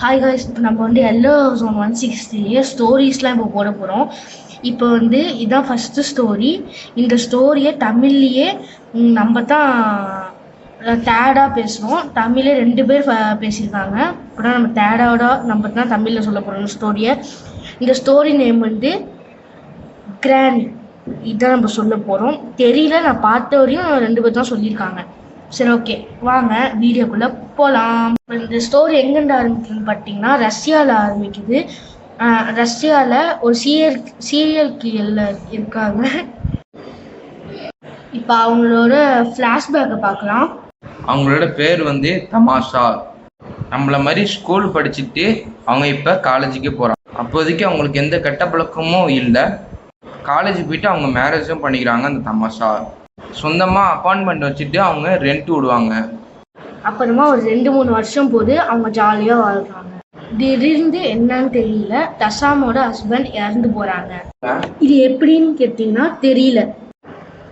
Hi guys, இப்போ நம்ம வந்து எல்லோ ஜோன் 160 ஸ்டோரிஸ்லாம் இப்போ போட போகிறோம். இப்போ வந்து இதுதான் ஃபஸ்ட்டு ஸ்டோரி. இந்த ஸ்டோரியை தமிழ்லேயே நம்ம தான் தேர்டாக பேசுகிறோம். தமிழே 2 பேர் பேசியிருக்காங்க. அப்புறம் நம்ம தேர்டோட நம்ம தான் தமிழில் சொல்ல போகிறோம் ஸ்டோரியை. இந்த ஸ்டோரி நேம் வந்து கிரானி. இதுதான் நம்ம சொல்ல போகிறோம். தெரியல, நான் பார்த்த வரையும் 2 பேர் தான் சொல்லியிருக்காங்க. சரி, ஓகே, வாங்க வீடியோக்குள்ளே போகலாம். இந்த ஸ்டோரி எங்கேருந்து ஆரம்பிக்குதுன்னு பார்த்தீங்கன்னா ரஷ்யாவில் ஆரம்பிக்குது. ரஷ்யாவில் ஒரு சீரியல் கில்லர் இருக்காங்க. இப்போ அவங்களோட ஃப்ளாஷ்பேக்கை பார்க்கலாம். அவங்களோட பேர் வந்து தமாஷா. நம்மள மாதிரி ஸ்கூல் படிச்சுட்டு அவங்க இப்போ காலேஜுக்கு போகிறாங்க. அப்போதைக்கு அவங்களுக்கு எந்த கெட்ட பழக்கமும் இல்லை. காலேஜ் போயிட்டு அவங்க மேரேஜும் பண்ணிக்கிறாங்க. அந்த தமாஷா சொந்தமாக அப்பார்ட்மெண்ட் வச்சுட்டு அவங்க ரெண்ட் விடுவாங்க. அப்புறமா ஒரு 2-3 வருஷம் போது அவங்க ஜாலியாக வாழ்றாங்க. திடீர்னு என்னன்னு தெரியல, தசாமோட ஹஸ்பண்ட் இறந்து போகிறாங்க. இது எப்படின்னு கேட்டிங்கன்னா தெரியல.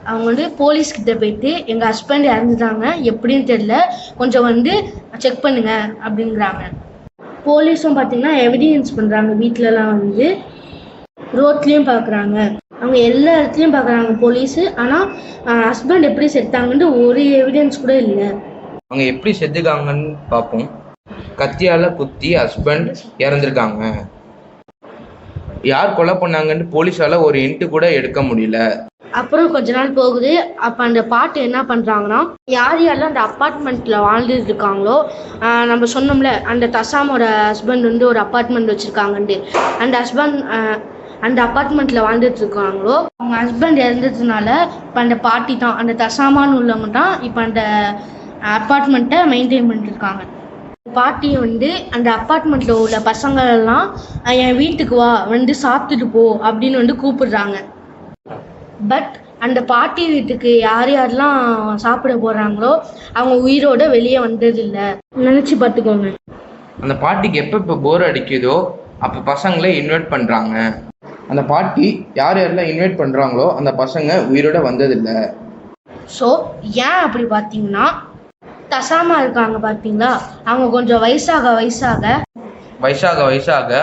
அவங்க வந்து போலீஸ்கிட்ட போயிட்டு எங்கள் ஹஸ்பண்ட் இறந்துட்டாங்க, எப்படின்னு தெரியல, கொஞ்சம் வந்து செக் பண்ணுங்க அப்படிங்கிறாங்க. போலீஸும் பார்த்தீங்கன்னா எவிடன்ஸ் பண்ணுறாங்க. வீட்டிலலாம் வந்து ரோட்லேயும் பார்க்குறாங்க, அவங்க எல்லா இடத்துலையும் பார்க்குறாங்க போலீஸு. ஆனால் ஹஸ்பண்ட் எப்படி செத்தாங்கன்ட்டு ஒரு எவிடன்ஸ் கூட இல்லை. அவங்க எப்படி செத்துக்காங்கன்னு பார்ப்போம். கத்தியால் குத்தி ஹஸ்பண்ட் இறந்துருக்காங்க. யார் கொலை பண்ணாங்கன்னு போலீஸால் ஒரு இன்ட்டு கூட எடுக்க முடியல. அப்புறம் கொஞ்ச நாள் போகுது. அப்போ அந்த பாட்டு என்ன பண்ணுறாங்கன்னா, யாரெல்லாம் அந்த அப்பார்ட்மெண்ட்டில் வாழ்ந்துட்டு இருக்காங்களோ, நம்ம சொன்னோம்ல அந்த தசாமோட ஹஸ்பண்ட் வந்து ஒரு அப்பார்ட்மெண்ட் வச்சுருக்காங்கன்ட்டு, அந்த அப்பார்ட்மெண்ட்டில் வாழ்ந்துட்டு இருக்காங்களோ, அவங்க ஹஸ்பண்ட் இறந்ததுனால இப்போ அந்த பாட்டி தான், அந்த தசாமான்னு உள்ளவங்க தான் இப்போ அந்த அப்பார்ட்மெண்ட்டை மெயின்டைன் பண்ணிட்டு இருக்காங்க. பாட்டியை வந்து அந்த அப்பார்ட்மெண்ட்டில் உள்ள பசங்களெல்லாம் என் வீட்டுக்கு வா, வந்து சாப்பிட்டுட்டு போ அப்படின்னு வந்து கூப்பிடுறாங்க. பட் அந்த பாட்டி வீட்டுக்கு யாரெல்லாம் சாப்பிட போகிறாங்களோ அவங்க உயிரோட வெளியே வந்ததில்லை. நினச்சி பார்த்துக்கோங்க. அந்த பாட்டிக்கு எப்போ போர் அடிக்குதோ அப்போ பசங்களை இன்வைட் பண்ணுறாங்க. அந்த பாட்டி யாரெல்லாம் இன்வைட் பண்ணுறாங்களோ அந்த பசங்க உயிரோட வந்ததில்லை. ஸோ ஏன் அப்படி பார்த்தீங்கன்னா, தசாமா இருக்காங்க பார்த்தீங்களா, அவங்க கொஞ்சம் வயசாக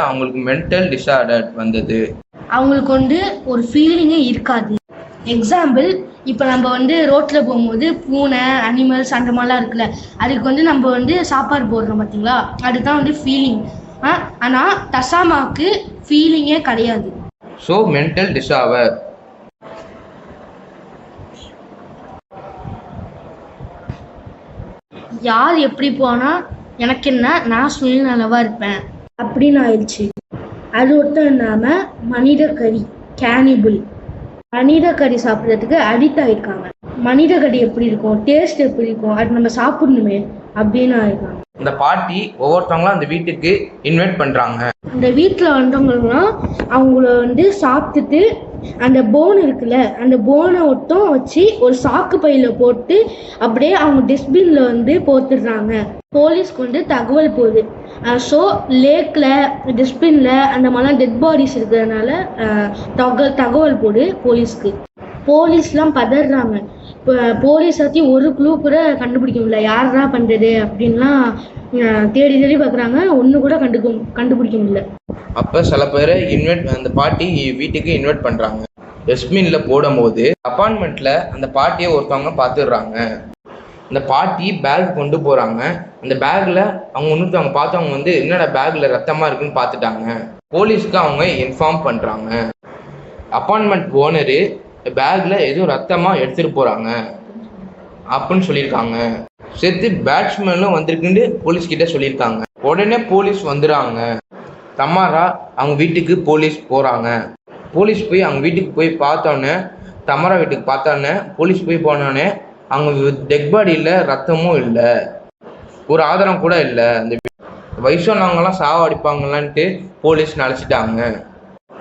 அவங்களுக்கு மென்டல் டிஸார்டர் வந்தது. அவங்களுக்கு வந்து ஒரு ஃபீலிங்கே இருக்காது. எக்ஸாம்பிள், இப்போ நம்ம வந்து ரோட்டில் போகும்போது பூனை, அனிமல்ஸ் அந்த மாதிரிலாம் இருக்குல்ல, அதுக்கு வந்து நம்ம வந்து சாப்பாடு போடுறோம் பார்த்தீங்களா, அதுதான் வந்து ஃபீலிங். ஆனால் தசாமாவுக்கு ஃபீலிங்கே கிடையாது. So mental disorder. யார் எப்படி போனால் எனக்கு என்ன, நான் சுயநலவாக இருப்பேன் அப்படின்னு ஆயிடுச்சு. அது ஒருத்தர் இல்லாமல் மனித கறி கேனிபிள், மனித கறி சாப்பிட்றதுக்கு அடிக்ட் ஆகிருக்காங்க. மனித கறி எப்படி இருக்கும், டேஸ்ட் எப்படி இருக்கும், அது நம்ம சாப்பிடணுமே அப்படின்னு ஆயிருக்காங்க. இந்த பாட்டி ஒவ்வொருத்தவங்களும் அந்த வீட்டுக்கு இன்வைட் பண்ணுறாங்க. அந்த வீட்டில் வந்தவங்கலாம் அவங்கள வந்து சாப்பிட்டுட்டு அந்த போன் இருக்குல்ல, அந்த போனை ஒட்டும் வச்சு ஒரு சாக்கு பையில் போட்டு அப்படியே அவங்க டஸ்ட்பின்ல வந்து போட்டுடுறாங்க. போலீஸ்க்கு வந்து தகவல் போகுது. ஸோ லேக்கில், டஸ்ட்பின்ல அந்த மாதிரிலாம் டெட் பாடிஸ் இருக்கிறதுனால தகவல் போடு போலீஸ்க்கு. போலீஸ்லாம் பதறாங்க. இப்போ போலீஸ் பற்றி ஒரு க்ளூ கூட கண்டுபிடிக்க முடியல, யாரா பண்ணுறது அப்படின்லாம் தேடி பார்க்குறாங்க, ஒன்று கூட கண்டுபிடிக்க முடியல. அப்போ சில பேரை அந்த பாட்டி வீட்டுக்கு இன்வைட் பண்ணுறாங்க. டஸ்ட்பினில் போடும்போது அப்பார்ட்மெண்ட்டில் அந்த பாட்டியை ஒருத்தவங்க பார்த்துடுறாங்க. அந்த பாட்டி பேக் கொண்டு போகிறாங்க. அந்த பேக்கில் அவங்க இன்னொருத்தவங்க பார்த்தவங்க வந்து என்னடா பேக்கில் ரத்தமாக இருக்குன்னு பார்த்துட்டாங்க. போலீஸ்க்கு அவங்க இன்ஃபார்ம் பண்ணுறாங்க. அப்பார்ட்மெண்ட் ஓனரு பேக்கில் எதுவும் ரத்தமாக எடுத்துகிட்டு போகிறாங்க அப்படின்னு சொல்லியிருக்காங்க. சேர்த்து பேட்ஸ்மேனும் வந்திருக்குன்னு போலீஸ்கிட்ட சொல்லியிருக்காங்க. உடனே போலீஸ் வந்துடுறாங்க. தமாரா அவங்க வீட்டுக்கு போலீஸ் போகிறாங்க. போலீஸ் போய் அவங்க வீட்டுக்கு போய் பார்த்தோன்னே, தமாரா வீட்டுக்கு பார்த்தோன்னே போலீஸ் போய் போனோடனே அவங்க டெட் பாடியில் ரத்தமும் இல்லை, ஒரு ஆதாரம் கூட இல்லை. அந்த வயசானவங்களாம் சாவடிப்பாங்களான்ட்டு போலீஸ் நினச்சிட்டாங்க.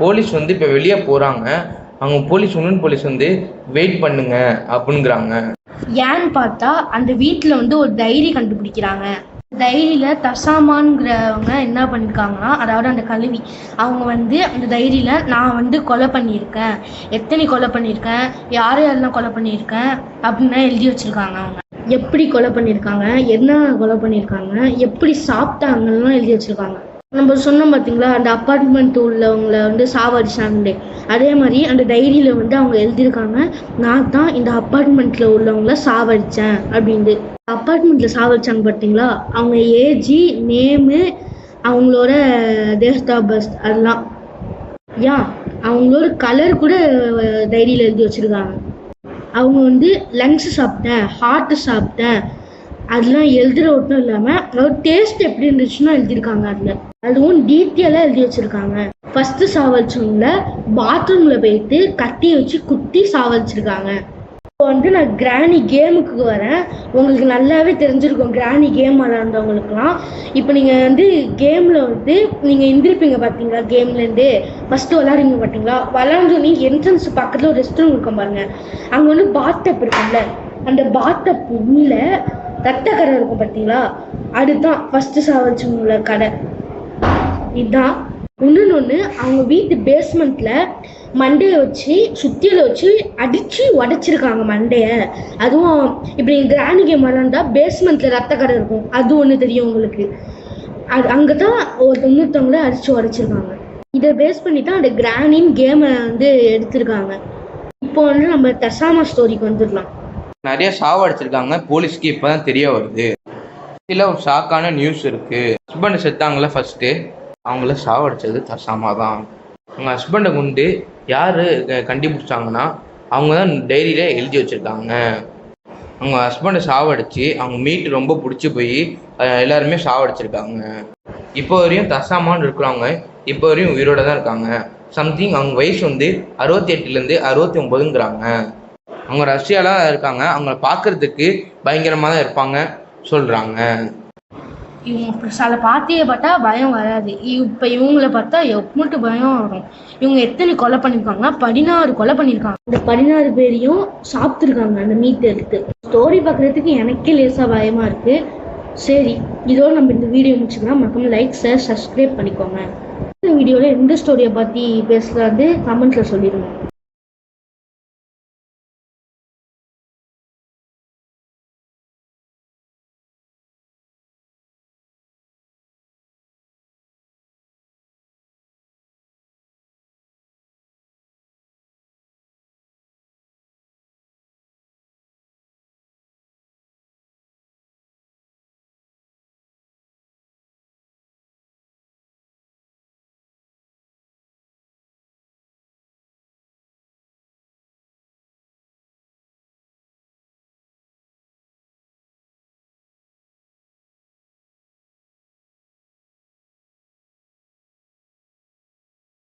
போலீஸ் வந்து இப்போ வெளியே போகிறாங்க. அவங்க போலீஸ் வந்து வெயிட் பண்ணுங்க அப்படிங்கிறாங்க. ஏன்னு பார்த்தா அந்த வீட்டில் வந்து ஒரு டைரி கண்டுபிடிக்கிறாங்க. டைரியில் தசாமான்ங்கிறவங்க என்ன பண்ணியிருக்காங்கன்னா, அதாவது அந்த கழுவி, அவங்க வந்து அந்த டைரியில் நான் வந்து கொலை பண்ணியிருக்கேன், எத்தனை கொலை பண்ணியிருக்கேன், யாரெல்லாம் கொலை பண்ணியிருக்கேன் அப்படின்னு எழுதி வச்சுருக்காங்க. அவங்க எப்படி கொலை பண்ணியிருக்காங்க, என்ன கொலை பண்ணியிருக்காங்க, எப்படி சாப்பிட்டாங்கலாம் எழுதி வச்சிருக்காங்க. நம்ம சொன்னோம் பார்த்தீங்களா, அந்த அப்பார்ட்மெண்ட் உள்ளவங்களை வந்து சாவடிச்சாங்களே, அதே மாதிரி அந்த டைரியில் வந்து அவங்க எழுதியிருக்காங்க, நான் தான் இந்த அப்பார்ட்மெண்ட்டில் உள்ளவங்கள சாவடித்தேன் அப்படின்ட்டு. அப்பார்ட்மெண்ட்டில் சாவடிச்சாங்க பார்த்தீங்களா, அவங்க ஏஜி, நேமு, அவங்களோட டேட் ஆஃப் பர்த் அதெல்லாம், அவங்களோட கலர் கூட டைரியில் எழுதி வச்சுருக்காங்க. அவங்க வந்து லங்ஸ் சாப்பிட்டேன், ஹார்ட்டு சாப்பிட்டேன் அதெல்லாம் எழுதுகிற ஒன்றும் இல்லாமல் அதோட டேஸ்ட் எப்படி இருந்துச்சுன்னா எழுதியிருக்காங்க. அதில் அதுவும் டீட்டெயிலாக எழுதி வச்சுருக்காங்க. ஃபஸ்ட்டு சாவடிச்சவங்கள பாத்ரூமில் போயிட்டு கட்டி வச்சு குத்தி சாவடிச்சிருக்காங்க. இப்போ வந்து நான் கிராணி கேமுக்கு வரேன். உங்களுக்கு நல்லாவே தெரிஞ்சிருக்கும் கிராணி கேம் விளாண்டவங்களுக்குலாம். இப்போ நீங்கள் வந்து கேமில் வந்து நீங்கள் எந்திரிப்பீங்க பார்த்தீங்களா, கேம்லேருந்து ஃபஸ்ட்டு விளாடுங்க பார்த்தீங்களா, விளாண்டோன்னே என்ட்ரன்ஸ் பக்கத்தில் ஒரு ரெஸ்ட் ரூம் இருக்கும் பாருங்கள், அங்கே வந்து பாத்தப் இருக்கும்ல, அந்த பாத்தப் உள்ள ரத்த கடை இருக்கும் பார்த்தீங்களா, அதுதான் ஃபஸ்ட்டு சாவடிச்சவங்கள கடை. இதுதான் ஒன்று அவங்க வீட்டு பேஸ்மெண்ட்டில் மண்டையை வச்சு சுத்தியில் வச்சு அடித்து உடச்சிருக்காங்க மண்டையை. அதுவும் இப்படி கிராணி கேம் விளாண்டா பேஸ்மெண்ட்டில் ரத்த கடை இருக்கும், அது ஒன்று தெரியும் உங்களுக்கு. அது அங்கே தான் இன்னொருத்தவங்கள அடித்து உடச்சிருக்காங்க. இதை பேஸ் பண்ணி தான் அந்த கிராணின் கேமை வந்து எடுத்திருக்காங்க. இப்போ வந்து நம்ம தசாமா ஸ்டோரிக்கு வந்துடலாம். நிறைய சாவடிச்சிருக்காங்க, போலீஸ்க்கு இப்போ தான் தெரிய வருது. இதில் ஒரு ஷாக்கான நியூஸ் இருக்குது. ஹஸ்பண்ட் செத்தாங்களே ஃபஸ்ட்டு, அவங்கள சாவடிச்சது தசாமா தான். அவங்க ஹஸ்பண்டை கொண்டு யார் கண்டுபிடிச்சாங்கன்னா அவங்க தான் டைரியில் எழுதி வச்சுருக்காங்க. அவங்க ஹஸ்பண்டை சாவடிச்சு அவங்க மீட் ரொம்ப பிடிச்சி போய் எல்லாருமே சாவடிச்சிருக்காங்க. இப்போ வரையும் தசாமான்னு இருக்கிறவங்க இப்போ வரையும் உயிரோட தான் இருக்காங்க. சம்திங் அவங்க வயசு வந்து 68லேருந்து 69ங்கிறாங்க. அவங்க ரஷ்யாலாம் இருக்காங்க. அவங்கள பார்க்குறதுக்கு பயங்கரமாக தான் இருப்பாங்க சொல்கிறாங்க. இவங்க சில பார்ட்டியை பார்த்தா பயம் வராது. இப்போ இவங்களை பார்த்தா எவ்வளோ பயம் வரும். இவங்க எத்தனை கொலை பண்ணியிருக்காங்கன்னா 16 கொலை பண்ணியிருக்காங்க. இந்த 16 பேரையும் சாப்பிட்ருக்காங்க அந்த மீட் எடுத்து. ஸ்டோரி பார்க்குறதுக்கு எனக்கே லேசாக பயமாக இருக்குது. சரி, இதோடு நம்ம இந்த வீடியோ முடிச்சுக்கலாம். மறக்காம லைக், ஷேர், சப்ஸ்கிரைப் பண்ணிக்கோங்க. இந்த வீடியோவில் எந்த ஸ்டோரியை பற்றி பேசுகிறது கமெண்ட்டில் சொல்லிடுங்க.